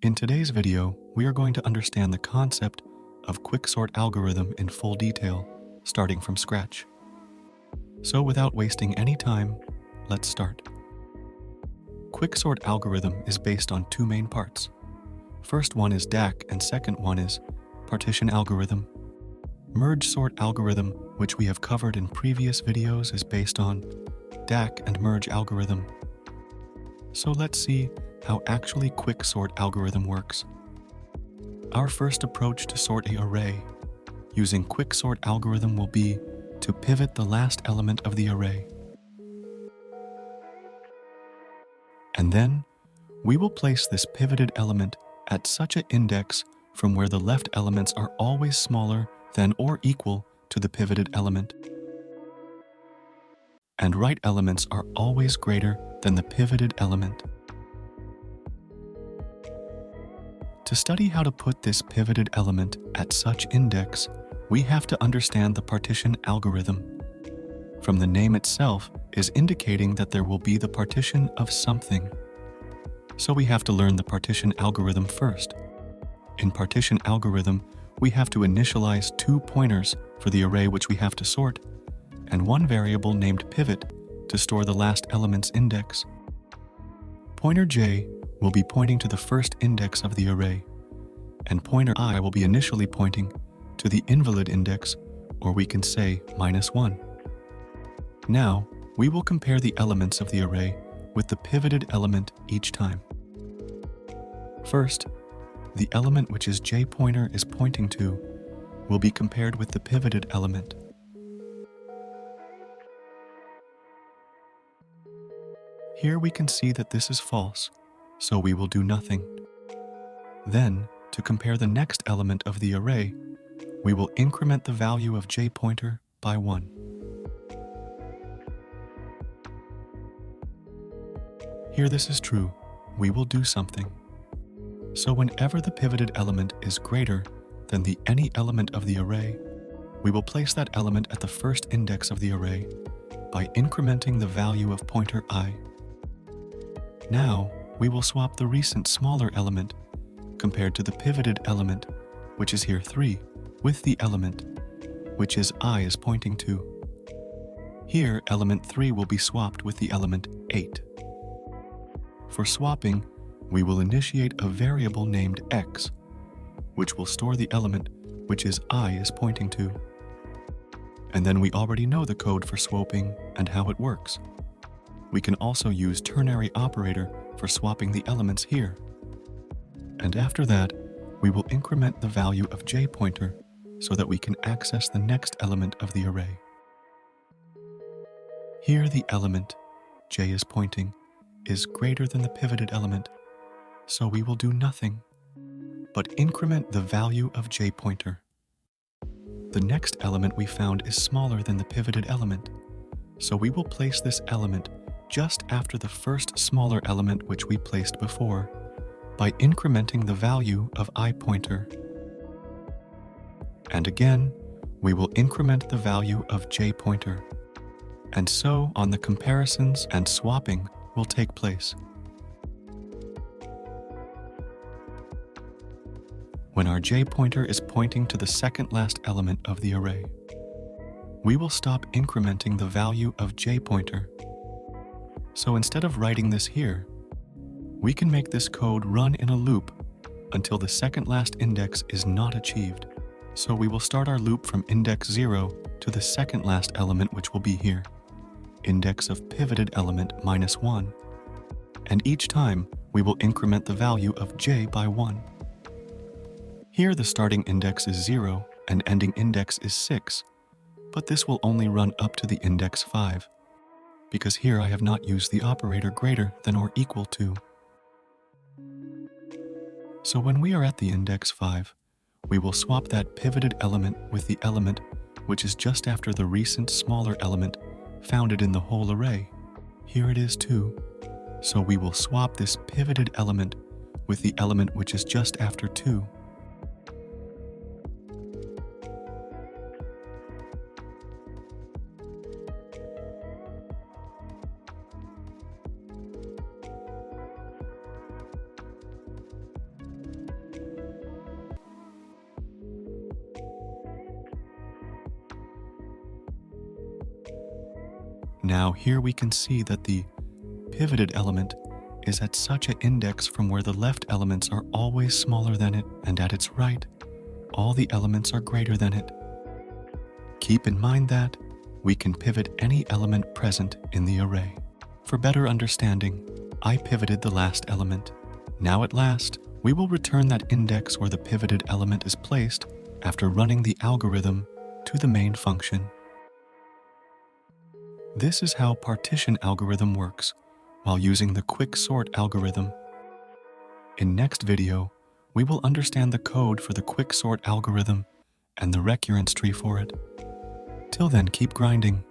In today's video, we are going to understand the concept of quicksort algorithm in full detail, starting from scratch. So without wasting any time, let's start. Quicksort algorithm is based on two main parts. First one is DAC and second one is partition algorithm. Merge sort algorithm, which we have covered in previous videos, is based on DAC and merge algorithm. So let's see how actually quicksort algorithm works. Our first approach to sort an array using quicksort algorithm will be to pivot the last element of the array. And then we will place this pivoted element at such an index from where the left elements are always smaller than or equal to the pivoted element, and right elements are always greater than the pivoted element. To study how to put this pivoted element at such index, we have to understand the partition algorithm. From the name itself is indicating that there will be the partition of something. So we have to learn the partition algorithm first. In partition algorithm, we have to initialize two pointers for the array which we have to sort, and one variable named pivot to store the last element's index. Pointer j will be pointing to the first index of the array, and pointer I will be initially pointing to the invalid index, or we can say -1. Now, we will compare the elements of the array with the pivoted element each time. First, the element which is j pointer is pointing to will be compared with the pivoted element. Here we can see that this is false, so we will do nothing. Then, to compare the next element of the array, we will increment the value of j pointer by 1. Here this is true, we will do something. So whenever the pivoted element is greater than the any element of the array, we will place that element at the first index of the array by incrementing the value of pointer I. Now, we will swap the recent smaller element compared to the pivoted element, which is here 3, with the element, which is I is pointing to. Here, element 3 will be swapped with the element 8. For swapping, we will initiate a variable named x, which will store the element which is I is pointing to. And then we already know the code for swapping and how it works. We can also use ternary operator for swapping the elements here. And after that, we will increment the value of j pointer so that we can access the next element of the array. Here the element, j is pointing, is greater than the pivoted element, so we will do nothing, but increment the value of j pointer. The next element we found is smaller than the pivoted element, so we will place this element just after the first smaller element which we placed before, by incrementing the value of I pointer. And again, we will increment the value of j pointer. And so on, the comparisons and swapping will take place. When our j pointer is pointing to the second last element of the array, we will stop incrementing the value of j pointer. So instead of writing this here, we can make this code run in a loop until the second last index is not achieved. So we will start our loop from index 0 to the second last element, which will be here, index of pivoted element -1. And each time we will increment the value of j by 1. Here the starting index is 0 and ending index is 6, but this will only run up to the index 5, because here I have not used the operator greater than or equal to. So when we are at the index 5, we will swap that pivoted element with the element which is just after the recent smaller element founded in the whole array. Here it is 2, so we will swap this pivoted element with the element which is just after 2. Now here we can see that the pivoted element is at such an index from where the left elements are always smaller than it, and at its right, all the elements are greater than it. Keep in mind that we can pivot any element present in the array. For better understanding, I pivoted the last element. Now at last, we will return that index where the pivoted element is placed after running the algorithm to the main function. This is how partition algorithm works while using the quicksort algorithm. In next video, we will understand the code for the quicksort algorithm and the recurrence tree for it. Till then, keep grinding.